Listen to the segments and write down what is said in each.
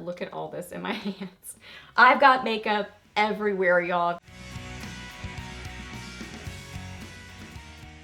look at all this in my hands. I've got makeup everywhere, y'all.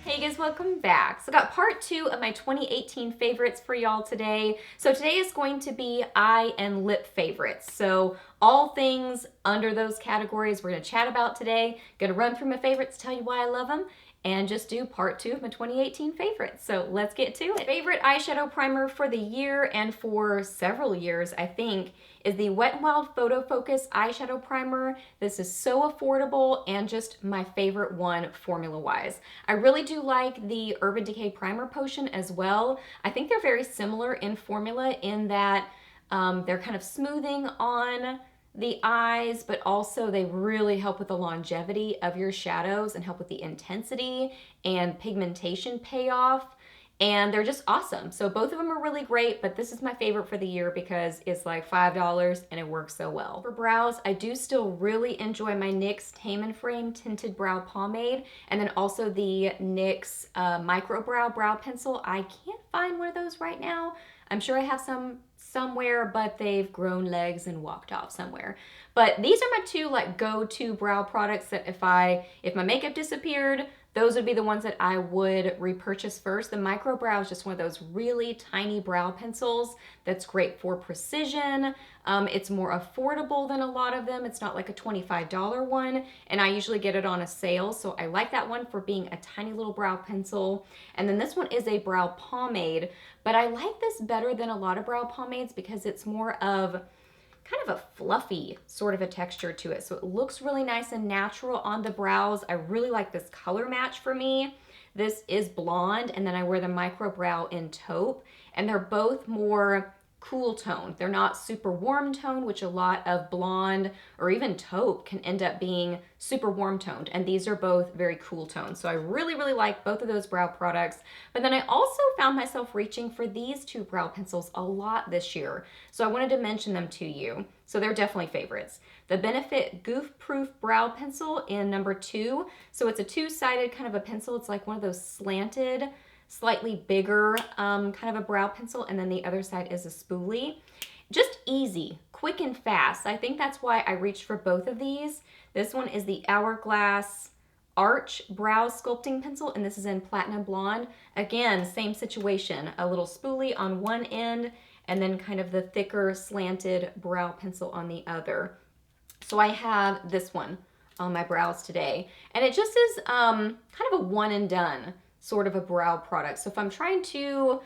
Hey guys, welcome back. So I got part 2 of my 2018 favorites for y'all today. So today is going to be eye and lip favorites. So all things under those categories we're gonna chat about today. Gonna run through my favorites, tell you why I love them, and just do part 2 of my 2018 favorites. So let's get to it. Favorite eyeshadow primer for the year and for several years, I think, is the Wet n Wild Photo Focus Eyeshadow Primer. This is so affordable and just my favorite one formula-wise. I really do like the Urban Decay Primer Potion as well. I think they're very similar in formula in that they're kind of smoothing on the eyes, but also they really help with the longevity of your shadows and help with the intensity and pigmentation payoff. And they're just awesome. So both of them are really great, but this is my favorite for the year because it's like $5 and it works so well. For brows, I do still really enjoy my NYX Tame and Frame Tinted Brow Pomade, and then also the NYX Micro Brow Pencil. I can't find one of those right now. I'm sure I have some somewhere, but they've grown legs and walked off somewhere. But these are my two like go-to brow products that if my makeup disappeared, those would be the ones that I would repurchase first. The Micro Brow is just one of those really tiny brow pencils that's great for precision. It's more affordable than a lot of them. It's not like a $25 one, and I usually get it on a sale, so I like that one for being a tiny little brow pencil. And then this one is a brow pomade, but I like this better than a lot of brow pomades because it's more of kind of a fluffy sort of a texture to it. So it looks really nice and natural on the brows. I really like this color match for me. This is blonde, and then I wear the Micro Brow in taupe, and they're both more cool toned. They're not super warm toned, which a lot of blonde or even taupe can end up being super warm toned, and these are both very cool toned. So I really, really like both of those brow products. But then I also found myself reaching for these two brow pencils a lot this year, so I wanted to mention them to you. So they're definitely favorites. The Benefit Goof Proof Brow Pencil in number 2. So it's a two-sided kind of a pencil. It's like one of those slanted, slightly bigger kind of a brow pencil, and then the other side is a spoolie. Just easy, quick and fast. I think that's why I reached for both of these. This one is the Hourglass Arch Brow Sculpting Pencil, and this is in Platinum Blonde. Again, same situation, a little spoolie on one end, and then kind of the thicker slanted brow pencil on the other. So I have this one on my brows today, and it just is kind of a one and done sort of a brow product. So if I'm trying to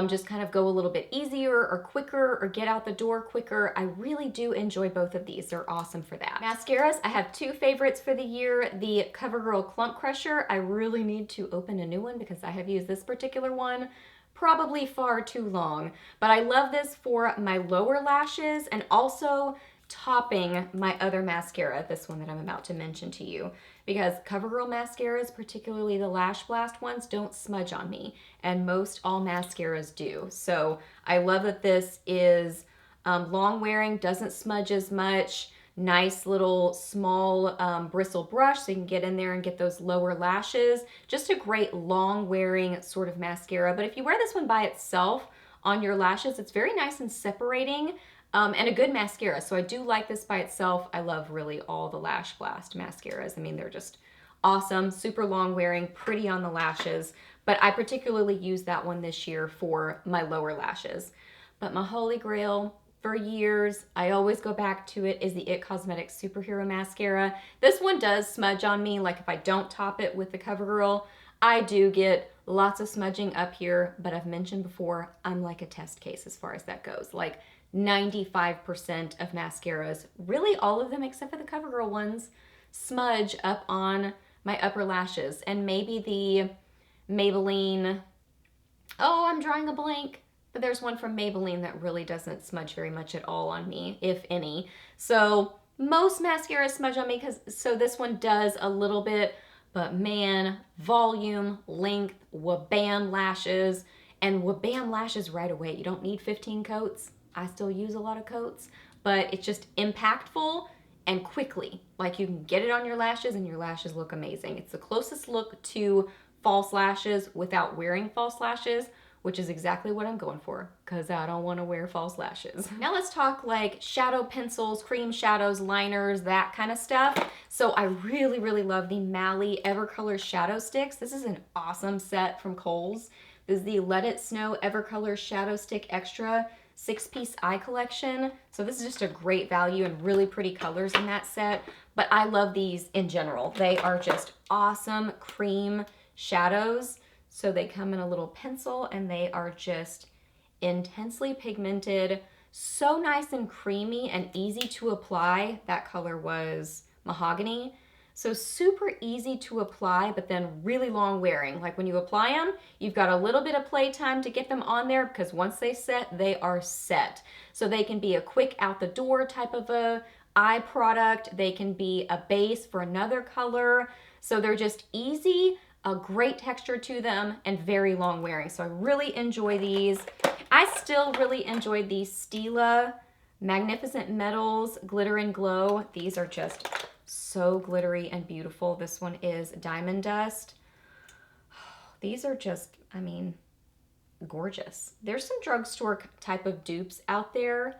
just kind of go a little bit easier or quicker or get out the door quicker, I really do enjoy both of these. They're awesome for that. Mascaras, I have two favorites for the year. The CoverGirl Clump Crusher. I really need to open a new one because I have used this particular one probably far too long. But I love this for my lower lashes and also topping my other mascara, this one that I'm about to mention to you, because CoverGirl mascaras, particularly the Lash Blast ones, don't smudge on me, and most all mascaras do. So I love that this is long wearing, doesn't smudge as much, nice little small bristle brush so you can get in there and get those lower lashes. Just a great long wearing sort of mascara. But if you wear this one by itself on your lashes, it's very nice and separating. And a good mascara. So I do like this by itself. I love really all the Lash Blast mascaras. I mean, they're just awesome, super long wearing, pretty on the lashes. But I particularly use that one this year for my lower lashes. But my holy grail for years, I always go back to it, is the IT Cosmetics Superhero Mascara. This one does smudge on me. Like if I don't top it with the CoverGirl, I do get lots of smudging up here. But I've mentioned before, I'm like a test case as far as that goes. Like 95% of mascaras, really all of them except for the CoverGirl ones, smudge up on my upper lashes. And maybe the Maybelline, oh, I'm drawing a blank, but there's one from Maybelline that really doesn't smudge very much at all on me, if any. So most mascaras smudge on me, so this one does a little bit, but man, volume, length, wabam lashes, and wabam lashes right away. You don't need 15 coats. I still use a lot of coats, but it's just impactful and quickly. Like you can get it on your lashes and your lashes look amazing. It's the closest look to false lashes without wearing false lashes, which is exactly what I'm going for because I don't want to wear false lashes. Now let's talk like shadow pencils, cream shadows, liners, that kind of stuff. So I really, really love the Mally Evercolor Shadow Sticks. This is an awesome set from Kohl's. This is the Let It Snow Evercolor Shadow Stick Extra 6-piece eye collection. So this is just a great value and really pretty colors in that set. But I love these in general. They are just awesome cream shadows. So they come in a little pencil and they are just intensely pigmented, so nice and creamy and easy to apply. That color was mahogany. So super easy to apply, but then really long wearing. Like when you apply them, you've got a little bit of play time to get them on there because once they set, they are set. So they can be a quick out the door type of a eye product. They can be a base for another color. So they're just easy, a great texture to them, and very long wearing. So I really enjoy these. I still really enjoyed these Stila Magnificent Metals Glitter and Glow. These are just so glittery and beautiful. This one is Diamond Dust. These are just, I mean, gorgeous. There's some drugstore type of dupes out there.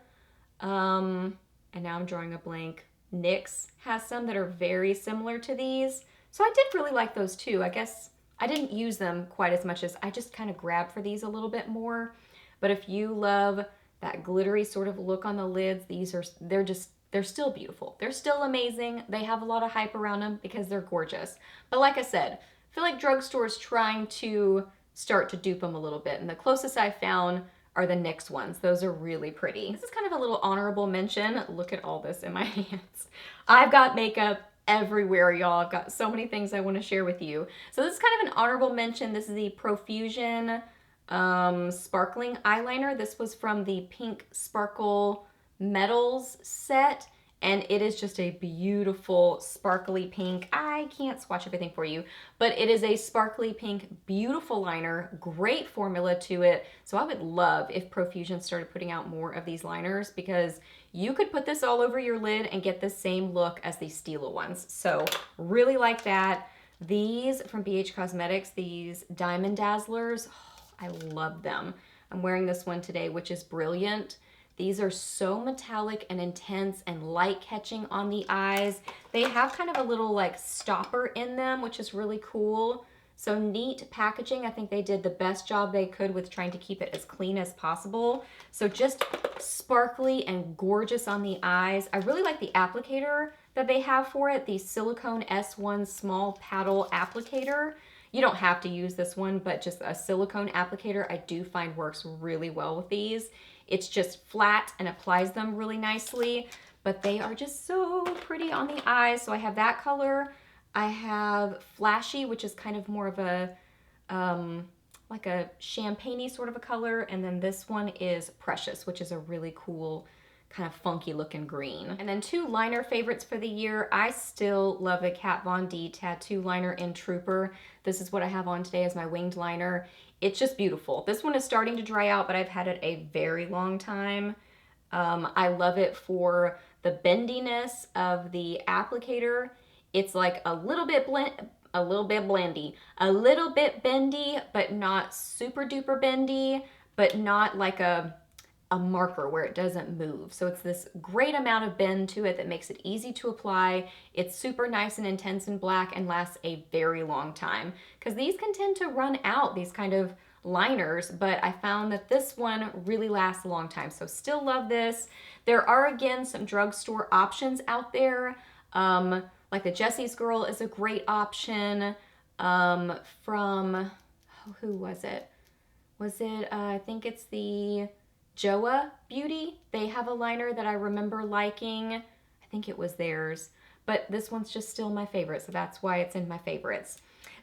And now I'm drawing a blank. NYX has some that are very similar to these. So I did really like those too. I guess I didn't use them quite as much as I just kind of grabbed for these a little bit more. But if you love that glittery sort of look on the lids, they're still beautiful. They're still amazing. They have a lot of hype around them because they're gorgeous. But like I said, I feel like drugstores trying to start to dupe them a little bit. And the closest I found are the NYX ones. Those are really pretty. This is kind of a little honorable mention. Look at all this in my hands. I've got makeup everywhere, y'all. I've got so many things I want to share with you. So this is kind of an honorable mention. This is the Profusion Sparkling Eyeliner. This was from the Pink Sparkle Metals set, and it is just a beautiful sparkly pink. I can't swatch everything for you, but it is a sparkly pink, beautiful liner, great formula to it. So I would love if Profusion started putting out more of these liners because you could put this all over your lid and get the same look as the Stila ones. So really like that. These from BH Cosmetics, these Diamond Dazzlers, oh, I love them. I'm wearing this one today, which is brilliant. These are so metallic and intense and light catching on the eyes. They have kind of a little like stopper in them, which is really cool. So neat packaging. I think they did the best job they could with trying to keep it as clean as possible. So just sparkly and gorgeous on the eyes. I really like the applicator that they have for it, the Silicone S1 Small Paddle Applicator. You don't have to use this one, but just a silicone applicator I do find works really well with these. It's just flat and applies them really nicely, but they are just so pretty on the eyes. So I have that color. I have Flashy, which is kind of more of a, like a champagne-y sort of a color. And then this one is Precious, which is a really cool kind of funky looking green. And then two liner favorites for the year. I still love the Kat Von D Tattoo Liner in Trooper. This is what I have on today as my winged liner. It's just beautiful. This one is starting to dry out, but I've had it a very long time. I love it for the bendiness of the applicator. It's like a little bit blendy, a little bit bendy, but not super duper bendy, but not like a marker where it doesn't move. So it's this great amount of bend to it that makes it easy to apply. It's super nice and intense and black and lasts a very long time because these can tend to run out, these kind of liners, but I found that this one really lasts a long time. So still love this. There are again some drugstore options out there. Like the Jessie's Girl is a great option from, oh, who was it? I think it's the Joa Beauty. They have a liner that I remember liking. I think it was theirs, but this one's just still my favorite, so that's why it's in my favorites.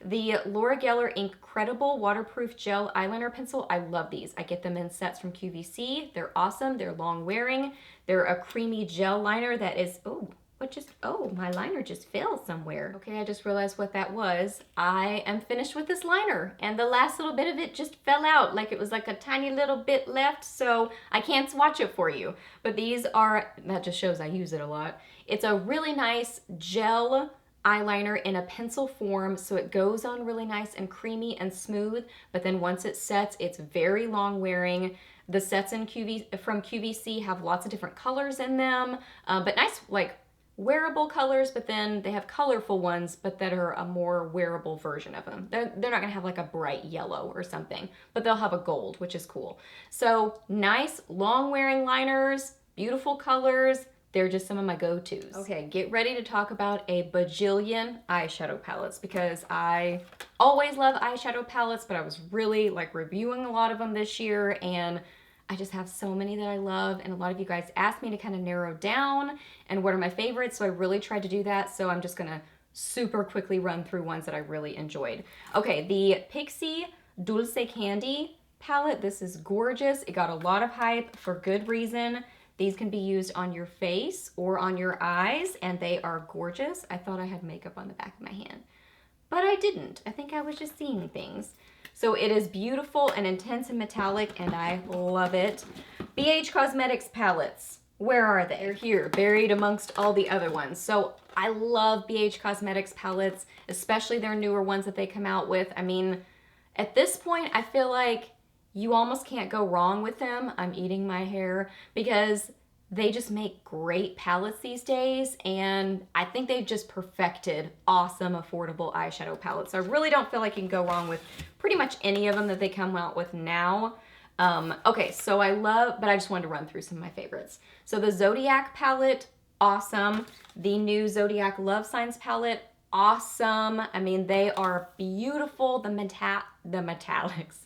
The Laura Geller Incredible Waterproof Gel Eyeliner Pencil. I love these. I get them in sets from QVC. They're awesome. They're long wearing. They're a creamy gel liner that is, my liner just fell somewhere. Okay, I just realized what that was. I am finished with this liner and the last little bit of it just fell out. Like it was like a tiny little bit left, so I can't swatch it for you. But these are, that just shows I use it a lot. It's a really nice gel eyeliner in a pencil form, so it goes on really nice and creamy and smooth, but then once it sets, it's very long wearing. The sets from QVC have lots of different colors in them, but nice like wearable colors, but then they have colorful ones, but that are a more wearable version of them. They're not gonna have like a bright yellow or something, but they'll have a gold, which is cool. So nice long wearing liners, beautiful colors. They're just some of my go-tos. Okay, get ready to talk about a bajillion eyeshadow palettes because I always love eyeshadow palettes, but I was really like reviewing a lot of them this year, and I just have so many that I love, and a lot of you guys asked me to kind of narrow down and what are my favorites, so I really tried to do that. So I'm just gonna super quickly run through ones that I really enjoyed. Okay, the Pixie Dulce Candy palette. This is gorgeous. It got a lot of hype for good reason. These can be used on your face or on your eyes, and they are gorgeous. I thought I had makeup on the back of my hand, but I didn't. I think I was just seeing things. So it is beautiful and intense and metallic, and I love it. BH Cosmetics palettes. Where are they? They're here, buried amongst all the other ones. So I love BH Cosmetics palettes, especially their newer ones that they come out with. I mean, at this point, I feel like you almost can't go wrong with them. I'm eating my hair because they just make great palettes these days, and I think they've just perfected awesome, affordable eyeshadow palettes. So I really don't feel like you can go wrong with pretty much any of them that they come out with now. Okay, so but I just wanted to run through some of my favorites. So the Zodiac palette, awesome. The new Zodiac Love Signs palette, awesome. I mean, they are beautiful. The metallics. The metallics.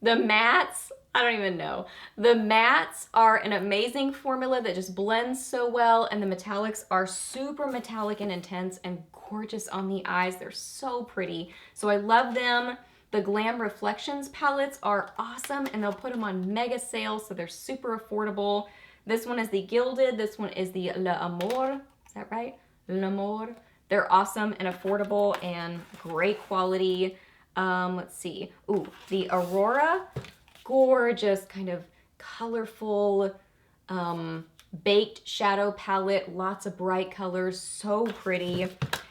The mattes, I don't even know. The mattes are an amazing formula that just blends so well, and the metallics are super metallic and intense and gorgeous on the eyes. They're so pretty. So I love them. The Glam Reflections palettes are awesome, and they'll put them on mega sale, so they're super affordable. This one is the Gilded. This one is the L'Amour. Is that right? L'Amour. They're awesome and affordable and great quality. Let's see. Ooh, the Aurora. Gorgeous, kind of colorful, baked shadow palette. Lots of bright colors. So pretty.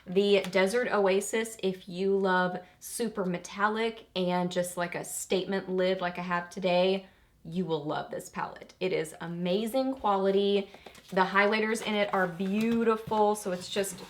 The Desert Oasis, if you love super metallic and just like a statement lid like I have today, you will love this palette. It is amazing quality. The highlighters in it are beautiful, so it's just,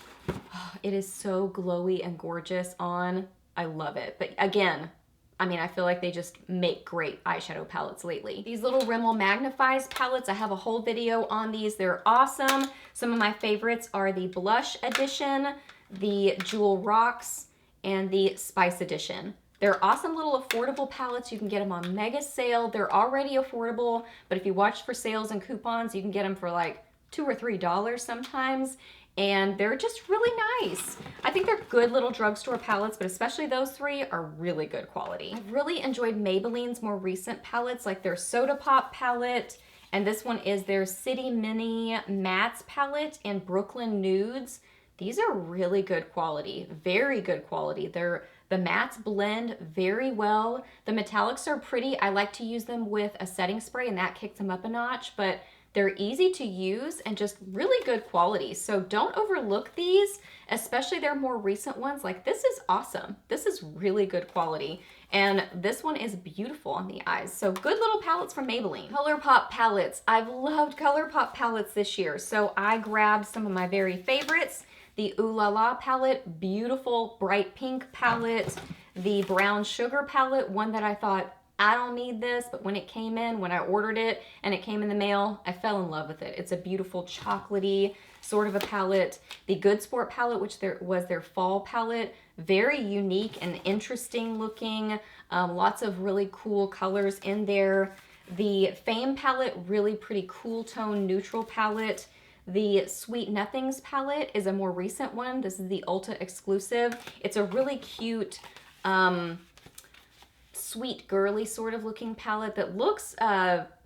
it is so glowy and gorgeous on. I love it. But again, I mean, I feel like they just make great eyeshadow palettes lately. These little Rimmel Magnifies palettes, I have a whole video on these. They're awesome. Some of my favorites are the Blush Edition, the Jewel Rocks, and the Spice Edition. They're awesome little affordable palettes. You can get them on mega sale. They're already affordable, but if you watch for sales and coupons, you can get them for like $2 or $3 sometimes. And they're just really nice. I think they're good little drugstore palettes, but especially those three are really good quality. I've really enjoyed Maybelline's more recent palettes, like their Soda Pop palette, and this one is their City Mini Mattes palette in Brooklyn Nudes. These are really good quality, very good quality. The mattes blend very well. The metallics are pretty. I like to use them with a setting spray, and that kicks them up a notch, but they're easy to use and just really good quality. So don't overlook these, especially their more recent ones. Like this is awesome. This is really good quality. And this one is beautiful on the eyes. So good little palettes from Maybelline. ColourPop palettes. I've loved ColourPop palettes this year. So I grabbed some of my very favorites. The Ooh La La palette, beautiful bright pink palette. The Brown Sugar palette, one that I thought, I don't need this, but when it came in, when I ordered it and it came in the mail, I fell in love with it. It's a beautiful chocolatey sort of a palette. The Good Sport palette, which was their fall palette, very unique and interesting looking. Lots of really cool colors in there. The Fame palette, really pretty cool tone neutral palette. The Sweet Nothings palette is a more recent one. This is the Ulta exclusive. It's a really cute, sweet girly sort of looking palette that looks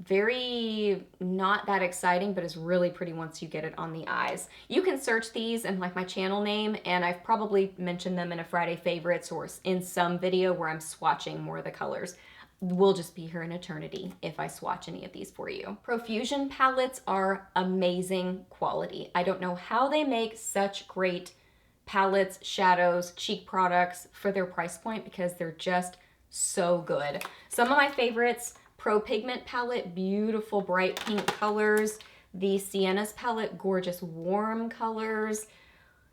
very not that exciting, but is really pretty once you get it on the eyes. You can search these in like my channel name, and I've probably mentioned them in a Friday favorites or in some video where I'm swatching more of the colors. we'll just be here an eternity if I swatch any of these for you. Profusion palettes are amazing quality. I don't know how they make such great palettes, shadows, cheek products for their price point because they're just so good. Some of my favorites, Pro Pigment Palette, beautiful bright pink colors. The Siennas palette, gorgeous warm colors,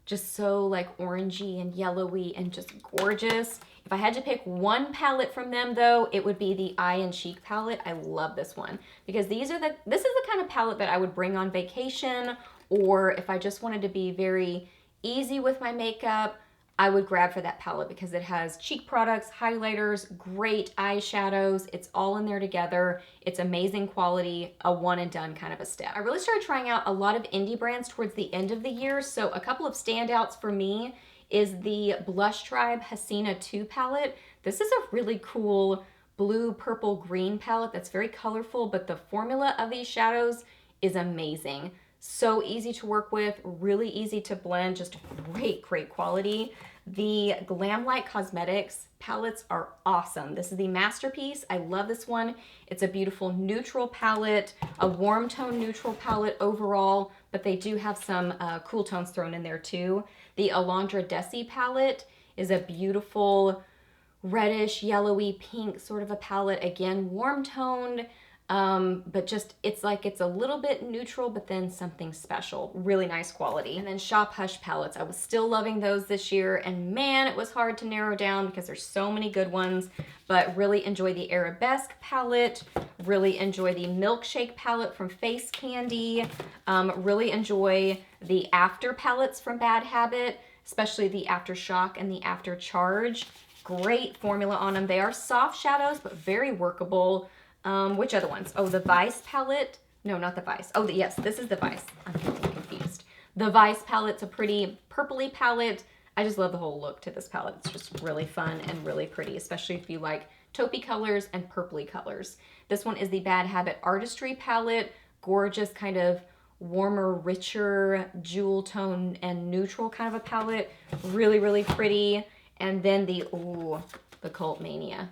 just so like orangey and yellowy and just gorgeous. If I had to pick one palette from them though, it would be the Eye and Cheek palette. I love this one because this is the kind of palette that I would bring on vacation, or if I just wanted to be very easy with my makeup, I would grab for that palette because it has cheek products, highlighters, great eyeshadows. It's all in there together. It's amazing quality, a one and done kind of a step. I really started trying out a lot of indie brands towards the end of the year. So a couple of standouts for me is the Blush Tribe Hasina 2 palette. This is a really cool blue, purple, green palette that's very colorful, but the formula of these shadows is amazing. So easy to work with, really easy to blend, just great quality. The Glam Cosmetics palettes are awesome. This is the Masterpiece. I love this one. It's a beautiful neutral palette, a warm tone neutral palette overall, but they do have some cool tones thrown in there too. The Alondra Desi palette is a beautiful reddish, yellowy, pink sort of a palette. Again, warm toned, but just it's a little bit neutral, but then something special. Really nice quality. And then Shop Hush palettes. I was still loving those this year, and man, it was hard to narrow down because there's so many good ones, but really enjoy the Arabesque palette, really enjoy the Milkshake palette from Face Candy, really enjoy the After palettes from Bad Habit, especially the Aftershock and the After Charge. Great formula on them. They are soft shadows, but very workable. Which other ones? Oh, the Vice palette. No, not the Vice. Oh, yes, this is the Vice. I'm getting confused. The Vice palette's a pretty purpley palette. I just love the whole look to this palette. It's just really fun and really pretty, especially if you like taupey colors and purpley colors. This one is the Bad Habit Artistry palette. Gorgeous, kind of warmer, richer, jewel tone and neutral kind of a palette. Really pretty. And then the Cult Mania.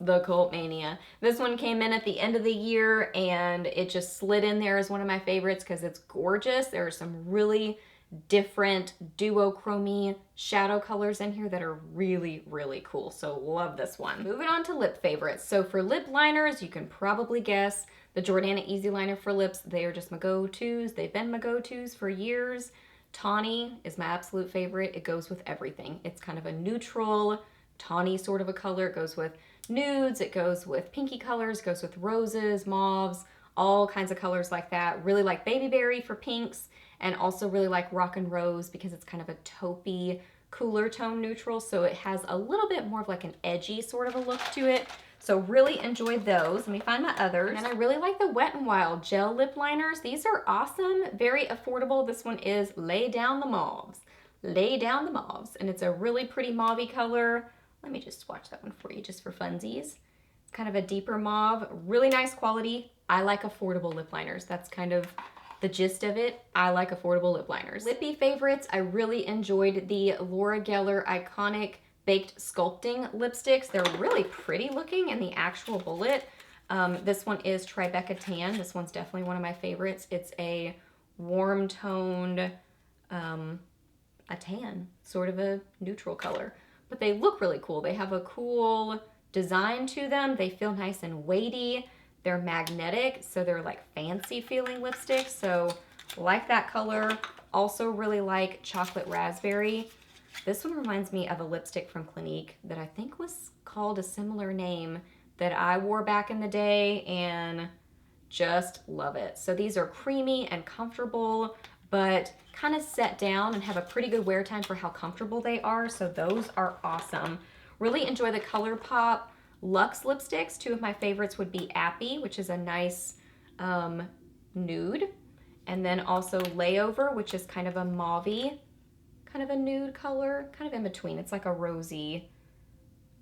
The Cult Mania. This one came in at the end of the year and it just slid in there as one of my favorites because it's gorgeous. There are some really different duochrome shadow colors in here that are really cool. So love this one. Moving on to lip favorites. So for lip liners, you can probably guess the Jordana Easy Liner for lips. They are just my go-tos. They've been my go-tos for years. Tawny is my absolute favorite. It goes with everything. It's kind of a neutral, tawny sort of a color. It goes with nudes, it goes with pinky colors, goes with roses, mauves, all kinds of colors like that. Really like Baby Berry for pinks, and also really like Rock and Rose because it's kind of a taupey, cooler tone neutral, so it has a little bit more of like an edgy sort of a look to it. So really enjoyed those. Let me find my others. And I really like the Wet n Wild gel lip liners. These are awesome, very affordable. This one is Lay Down the Mauves. Lay Down the Mauves, and it's a really pretty mauvey color. Let me just swatch that one for you just for funsies. It's kind of a deeper mauve, really nice quality. I like affordable lip liners. That's kind of the gist of it. I like affordable lip liners. Lippy favorites, I really enjoyed the Laura Geller Iconic Baked Sculpting lipsticks. They're really pretty looking in the actual bullet. This one is Tribeca Tan. This one's definitely one of my favorites. It's a warm toned, a tan, sort of a neutral color. But they look really cool. They have a cool design to them. They feel nice and weighty. They're magnetic, so they're like fancy feeling lipsticks. So like that color. Also really like Chocolate Raspberry. This one reminds me of a lipstick from Clinique that I think was called a similar name that I wore back in the day, and just love it. So these are creamy and comfortable, but kind of set down and have a pretty good wear time for how comfortable they are. So those are awesome. Really enjoy the ColourPop Luxe lipsticks. Two of my favorites would be Appy, which is a nice nude, and then also Layover, which is kind of a mauvey, kind of a nude color, kind of in between. It's like a rosy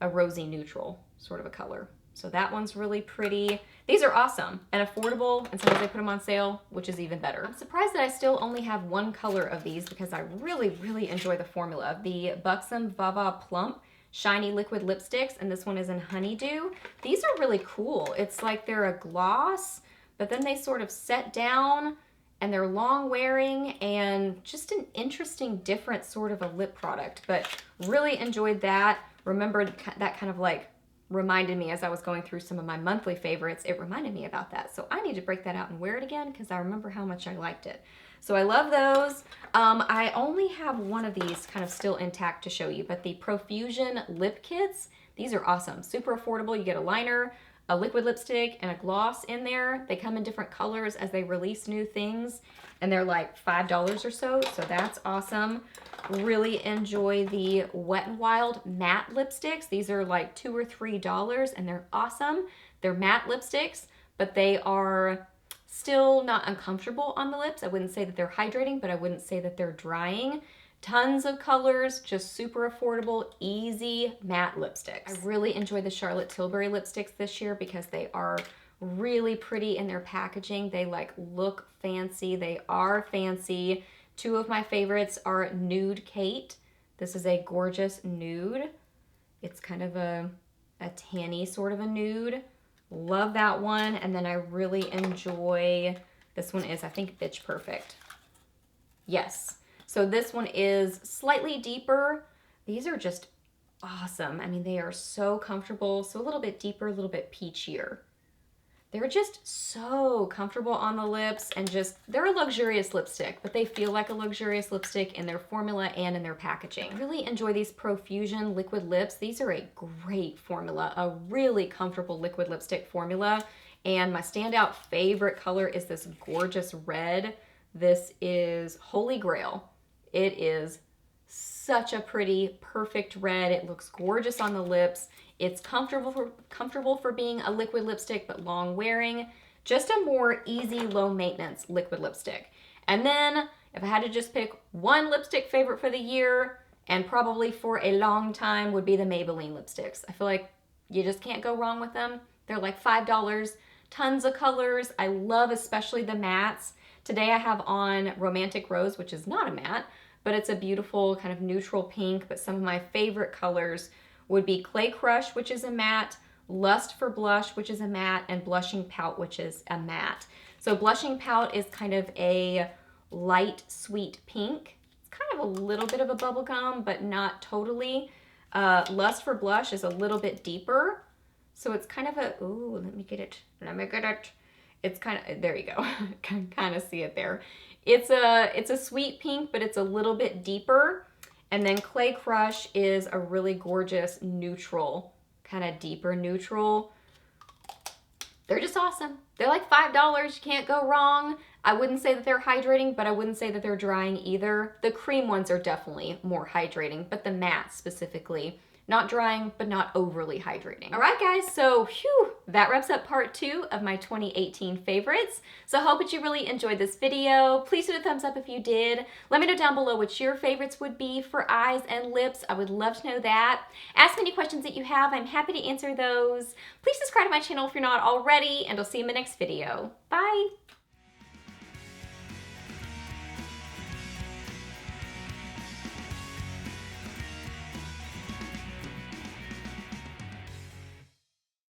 neutral sort of a color. So that one's really pretty. These are awesome and affordable, and sometimes they put them on sale, which is even better. I'm surprised that I still only have one color of these because I really enjoy the formula. The Buxom Vava Plump shiny liquid lipsticks, and this one is in Honeydew. These are really cool. It's like they're a gloss, but then they sort of set down, and they're long wearing, and just an interesting, different sort of a lip product. But really enjoyed that. Remember that kind of like reminded me as I was going through some of my monthly favorites, it reminded me about that. So I need to break that out and wear it again because I remember how much I liked it. So I love those. I only have one of these kind of still intact to show you, but the Profusion Lip Kits, these are awesome. Super affordable. You get a liner, a liquid lipstick, and a gloss in there. They come in different colors as they release new things, and they're like $5 or so that's awesome. Really enjoy the Wet n Wild matte lipsticks. These are like $2 or $3, and they're awesome. They're matte lipsticks, but they are still not uncomfortable on the lips. I wouldn't say that they're hydrating, but I wouldn't say that they're drying. Tons of colors, just super affordable, easy matte lipsticks. I really enjoy the Charlotte Tilbury lipsticks this year because they are really pretty in their packaging. They like look fancy. They are fancy. Two of my favorites are Nude Kate. This is a gorgeous nude. It's kind of a tanny sort of a nude. Love that one. And then I really enjoy, this one is, I think, Bitch Perfect. Yes. So this one is slightly deeper. These are just awesome. I mean, they are so comfortable. So a little bit deeper, a little bit peachier. They're just so comfortable on the lips, and just, they're a luxurious lipstick, but they feel like a luxurious lipstick in their formula and in their packaging. I really enjoy these Profusion liquid lips. These are a great formula, a really comfortable liquid lipstick formula. And my standout favorite color is this gorgeous red. This is Holy Grail. It is such a pretty, perfect red. It looks gorgeous on the lips. It's comfortable for being a liquid lipstick, but long wearing. Just a more easy, low maintenance liquid lipstick. And then if I had to just pick one lipstick favorite for the year, and probably for a long time, would be the Maybelline lipsticks. I feel like you just can't go wrong with them. They're like $5, tons of colors. I love especially the mattes. Today I have on Romantic Rose, which is not a matte, but it's a beautiful kind of neutral pink. But some of my favorite colors would be Clay Crush, which is a matte, Lust for Blush, which is a matte, and Blushing Pout, which is a matte. So Blushing Pout is kind of a light, sweet pink. It's kind of a little bit of a bubblegum, but not totally. Lust for Blush is a little bit deeper. So it's kind of a, ooh, let me get it. It's kind of, there you go. Can kind of see it there. It's a sweet pink, but it's a little bit deeper. And then Clay Crush is a really gorgeous neutral, kind of deeper neutral. They're just awesome. They're like $5. You can't go wrong. I wouldn't say that they're hydrating, but I wouldn't say that they're drying either. The cream ones are definitely more hydrating, but the matte specifically, not drying, but not overly hydrating. All right, guys, so that wraps up part 2 of my 2018 favorites. So I hope that you really enjoyed this video. Please hit a thumbs up if you did. Let me know down below what your favorites would be for eyes and lips. I would love to know that. Ask me any questions that you have. I'm happy to answer those. Please subscribe to my channel if you're not already, and I'll see you in my next video. Bye.